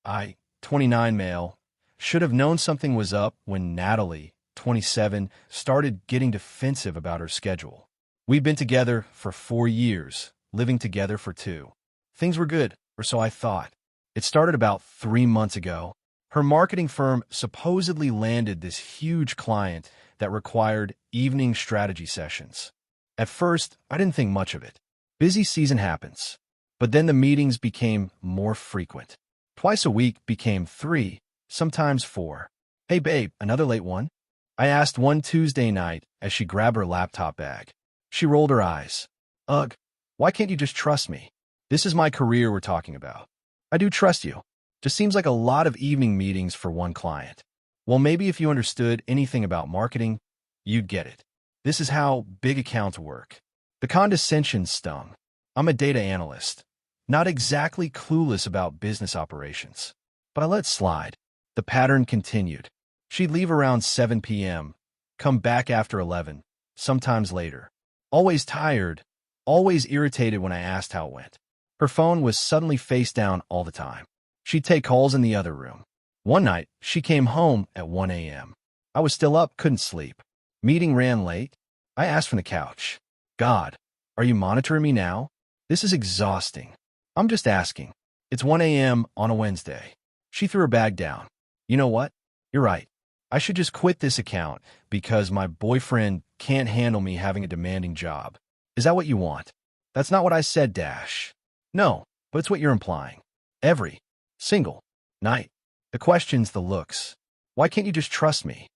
I, 29 male, should have known something was up when Natalie, 27, started getting defensive about her schedule. We'd been together for 4 years, living together for 2. Things were good, or so I thought. It started about 3 months ago. Her marketing firm supposedly landed this huge client that required evening strategy sessions. At first, I didn't think much of it. Busy season happens. But then the meetings became more frequent. Twice a week became 3, sometimes 4. "Hey babe, another late one?" I asked one Tuesday night as she grabbed her laptop bag. She rolled her eyes. "Ugh, why can't you just trust me? This is my career we're talking about." "I do trust you. Just seems like a lot of evening meetings for one client." "Well, maybe if you understood anything about marketing, you'd get it. This is how big accounts work." The condescension stung. I'm a data analyst, not exactly clueless about business operations. But I let slide. The pattern continued. She'd leave around 7 p.m., come back after 11, sometimes later. Always tired, always irritated when I asked how it went. Her phone was suddenly face down all the time. She'd take calls in the other room. One night, she came home at 1 a.m. I was still up, couldn't sleep. Meeting ran late. I asked from the couch, "God, are you monitoring me now? This is exhausting." "I'm just asking. It's 1 a.m. on a Wednesday." She threw her bag down. "You know what? You're right. I should just quit this account because my boyfriend can't handle me having a demanding job." "Is that what you want?" "That's not what I said, Dash." "No, but it's what you're implying. Every single night." The questions, the looks. "Why can't you just trust me?"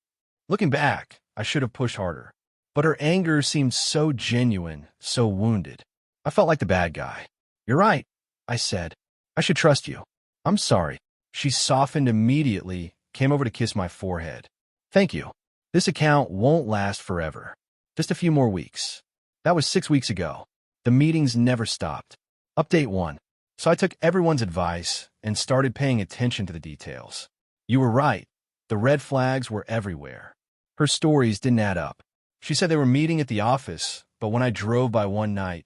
Looking back, I should have pushed harder. But her anger seemed so genuine, so wounded. I felt like the bad guy. "You're right," I said. "I should trust you. I'm sorry." She softened immediately, came over to kiss my forehead. "Thank you. This account won't last forever. Just a few more weeks." That was 6 weeks ago. The meetings never stopped. Update 1. So I took everyone's advice and started paying attention to the details. You were right. The red flags were everywhere. Her stories didn't add up. She said they were meeting at the office, but when I drove by one night,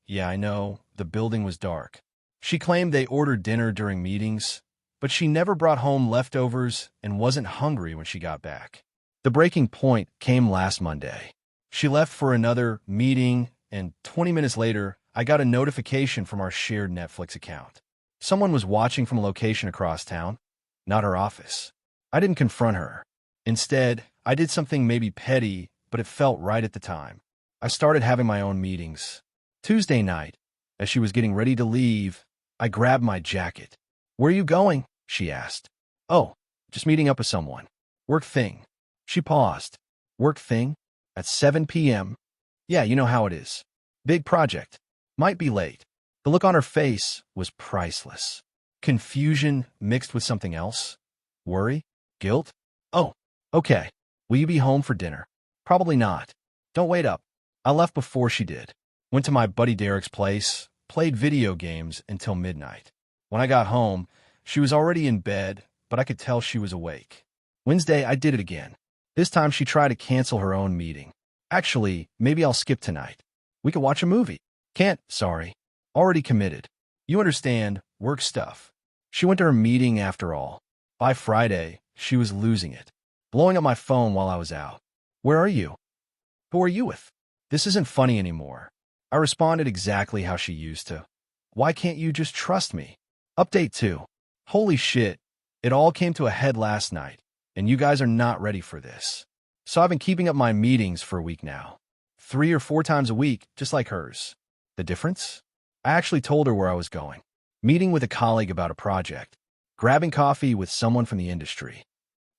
yeah, I know, the building was dark. She claimed they ordered dinner during meetings, but she never brought home leftovers and wasn't hungry when she got back. The breaking point came last Monday. She left for another meeting, and 20 minutes later, I got a notification from our shared Netflix account. Someone was watching from a location across town, not her office. I didn't confront her. Instead, I did something maybe petty, but it felt right at the time. I started having my own meetings. Tuesday night, as she was getting ready to leave, I grabbed my jacket. "Where are you going?" she asked. "Oh, just meeting up with someone. Work thing." She paused. "Work thing? At 7 p.m.? Yeah, you know how it is. Big project. Might be late." The look on her face was priceless. Confusion mixed with something else. Worry? Guilt? "Oh, okay. Will you be home for dinner?" "Probably not." "Don't wait up." I left before she did. Went to my buddy Derek's place, played video games until midnight. When I got home, she was already in bed, but I could tell she was awake. Wednesday, I did it again. This time she tried to cancel her own meeting. "Actually, maybe I'll skip tonight. We could watch a movie." "Can't, sorry. Already committed. You understand, work stuff." She went to her meeting after all. By Friday, she was losing it, blowing up my phone while I was out. "Where are you? Who are you with?" This isn't funny anymore. I responded exactly how she used to. "Why can't you just trust me?" Update 2. Holy shit, it all came to a head last night, and you guys are not ready for this. So I've been keeping up my meetings for a week now. 3 or 4 times a week, just like hers. The difference? I actually told her where I was going. Meeting with a colleague about a project. Grabbing coffee with someone from the industry.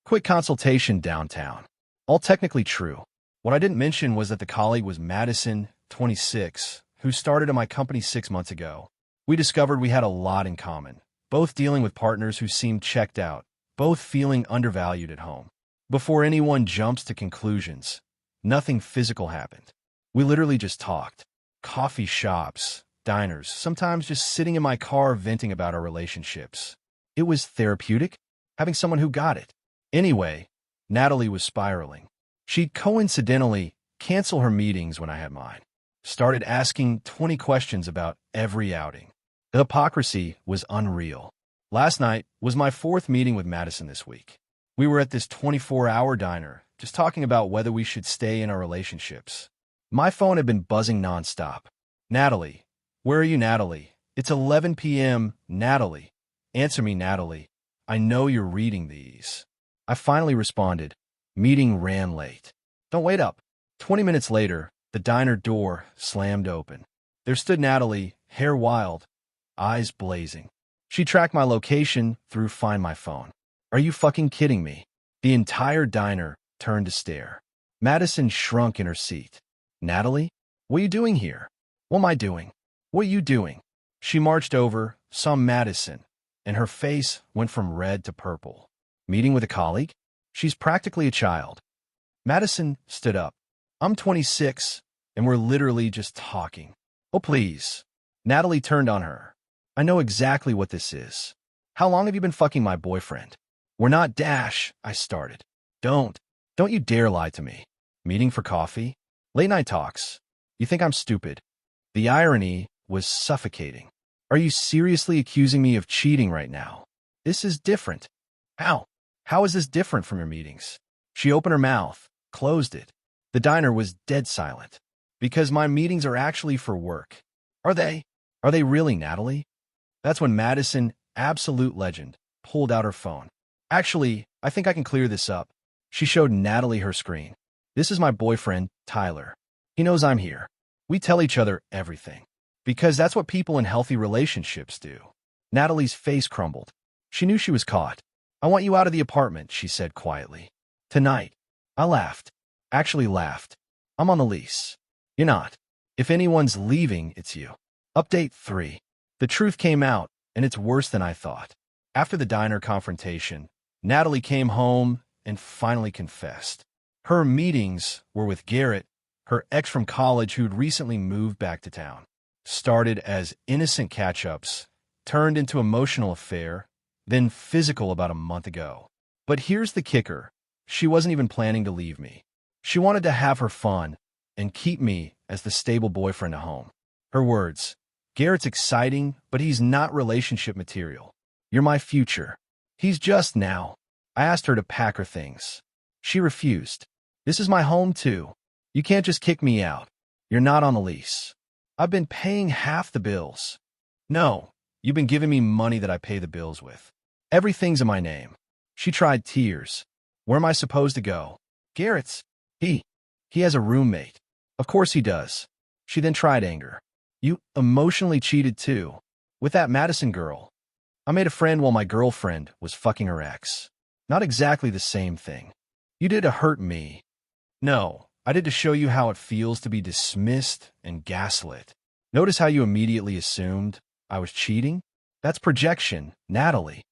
Quick consultation downtown. All technically true. What I didn't mention was that the colleague was Madison, 26, who started at my company 6 months ago. We discovered we had a lot in common, both dealing with partners who seemed checked out, both feeling undervalued at home. Before anyone jumps to conclusions, nothing physical happened. We literally just talked. Coffee shops, diners, sometimes just sitting in my car venting about our relationships. It was therapeutic, having someone who got it. Anyway, Natalie was spiraling. She'd coincidentally cancel her meetings when I had mine. Started asking 20 questions about every outing. The hypocrisy was unreal. Last night was my fourth meeting with Madison this week. We were at this 24-hour diner, just talking about whether we should stay in our relationships. My phone had been buzzing nonstop. Natalie. Where are you, Natalie? It's 11 p.m., Natalie. Answer me, Natalie. I know you're reading these. I finally responded. Meeting ran late. Don't wait up. 20 minutes later, the diner door slammed open. There stood Natalie, hair wild, eyes blazing. She tracked my location through Find My Phone. Are you fucking kidding me? The entire diner turned to stare. Madison shrunk in her seat. Natalie? What are you doing here? What am I doing? What are you doing? She marched over, saw Madison, and her face went from red to purple. Meeting with a colleague? She's practically a child. Madison stood up. I'm 26, and we're literally just talking. Oh, please. Natalie turned on her. I know exactly what this is. How long have you been fucking my boyfriend? We're not dash, I started. Don't you dare lie to me. Meeting for coffee? Late night talks. You think I'm stupid? The irony was suffocating. Are you seriously accusing me of cheating right now? This is different. How? How is this different from your meetings? She opened her mouth, closed it. The diner was dead silent. Because my meetings are actually for work. Are they? Are they really, Natalie? That's when Madison, absolute legend, pulled out her phone. Actually, I think I can clear this up. She showed Natalie her screen. This is my boyfriend, Tyler. He knows I'm here. We tell each other everything. Because that's what people in healthy relationships do. Natalie's face crumbled. She knew she was caught. I want you out of the apartment, she said quietly. Tonight. I laughed. Actually laughed. I'm on the lease. You're not. If anyone's leaving, it's you. Update 3. The truth came out, and it's worse than I thought. After the diner confrontation, Natalie came home and finally confessed. Her meetings were with Garrett, her ex from college who'd recently moved back to town. Started as innocent catch-ups, turned into emotional affair, then physical about a month ago. But here's the kicker. She wasn't even planning to leave me. She wanted to have her fun and keep me as the stable boyfriend at home. Her words, Garrett's exciting, but he's not relationship material. You're my future. He's just now. I asked her to pack her things. She refused. This is my home too. You can't just kick me out. You're not on the lease. I've been paying half the bills. No, you've been giving me money that I pay the bills with. Everything's in my name. She tried tears. Where am I supposed to go? Garrett's. He has a roommate. Of course he does. She then tried anger. You emotionally cheated too. With that Madison girl. I made a friend while my girlfriend was fucking her ex. Not exactly the same thing. You did to hurt me. No, I did to show you how it feels to be dismissed and gaslit. Notice how you immediately assumed I was cheating? That's projection, Natalie.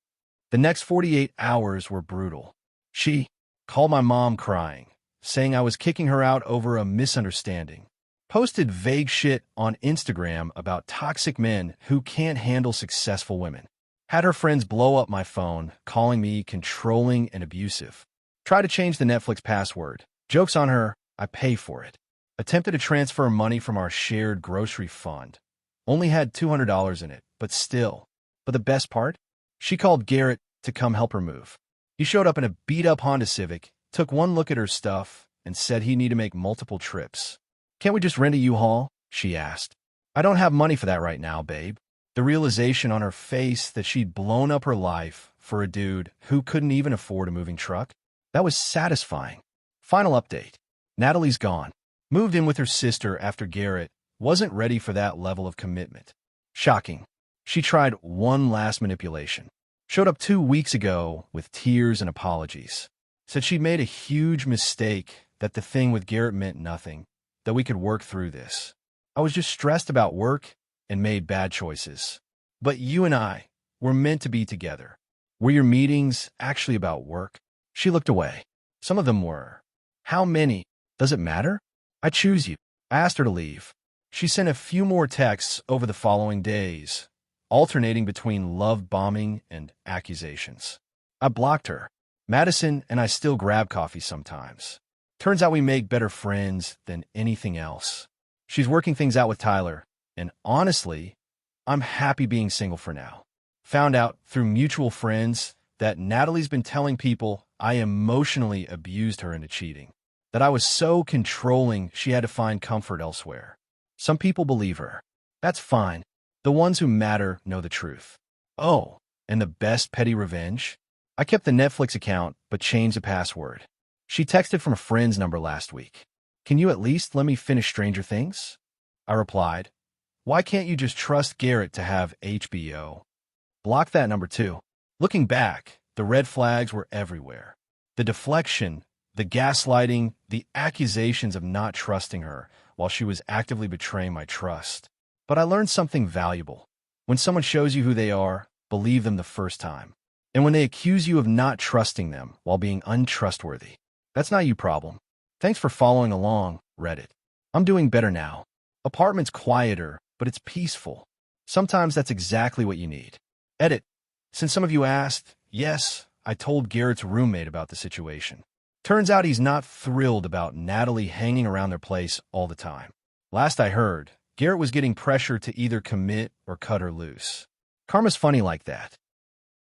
The next 48 hours were brutal. She called my mom crying, saying I was kicking her out over a misunderstanding. Posted vague shit on Instagram about toxic men who can't handle successful women. Had her friends blow up my phone, calling me controlling and abusive. Tried to change the Netflix password. Joke's on her, I pay for it. Attempted to transfer money from our shared grocery fund. Only had $200 in it, but still. But the best part? She called Garrett to come help her move. He showed up in a beat-up Honda Civic, took one look at her stuff, and said he'd need to make multiple trips. Can't we just rent a U-Haul? She asked. I don't have money for that right now, babe. The realization on her face that she'd blown up her life for a dude who couldn't even afford a moving truck, that was satisfying. Final update. Natalie's gone. Moved in with her sister after Garrett wasn't ready for that level of commitment. Shocking. She tried one last manipulation. Showed up 2 weeks ago with tears and apologies. Said she'd made a huge mistake, that the thing with Garrett meant nothing, that we could work through this. I was just stressed about work and made bad choices. But you and I were meant to be together. Were your meetings actually about work? She looked away. Some of them were. How many? Does it matter? I choose you. I asked her to leave. She sent a few more texts over the following days, alternating between love bombing and accusations. I blocked her. Madison and I still grab coffee sometimes. Turns out we make better friends than anything else. She's working things out with Tyler, and honestly, I'm happy being single for now. Found out through mutual friends that Natalie's been telling people I emotionally abused her into cheating, that I was so controlling she had to find comfort elsewhere. Some people believe her. That's fine. The ones who matter know the truth. Oh, and the best petty revenge? I kept the Netflix account but changed the password. She texted from a friend's number last week. Can you at least let me finish Stranger Things? I replied, why can't you just trust Garrett to have HBO? Block that number too. Looking back, the red flags were everywhere. The deflection, the gaslighting, the accusations of not trusting her while she was actively betraying my trust. But I learned something valuable. When someone shows you who they are, believe them the first time. And when they accuse you of not trusting them while being untrustworthy, that's not your problem. Thanks for following along, Reddit. I'm doing better now. Apartment's quieter, but it's peaceful. Sometimes that's exactly what you need. Edit. Since some of you asked, yes, I told Garrett's roommate about the situation. Turns out he's not thrilled about Natalie hanging around their place all the time. Last I heard, Garrett was getting pressure to either commit or cut her loose. Karma's funny like that.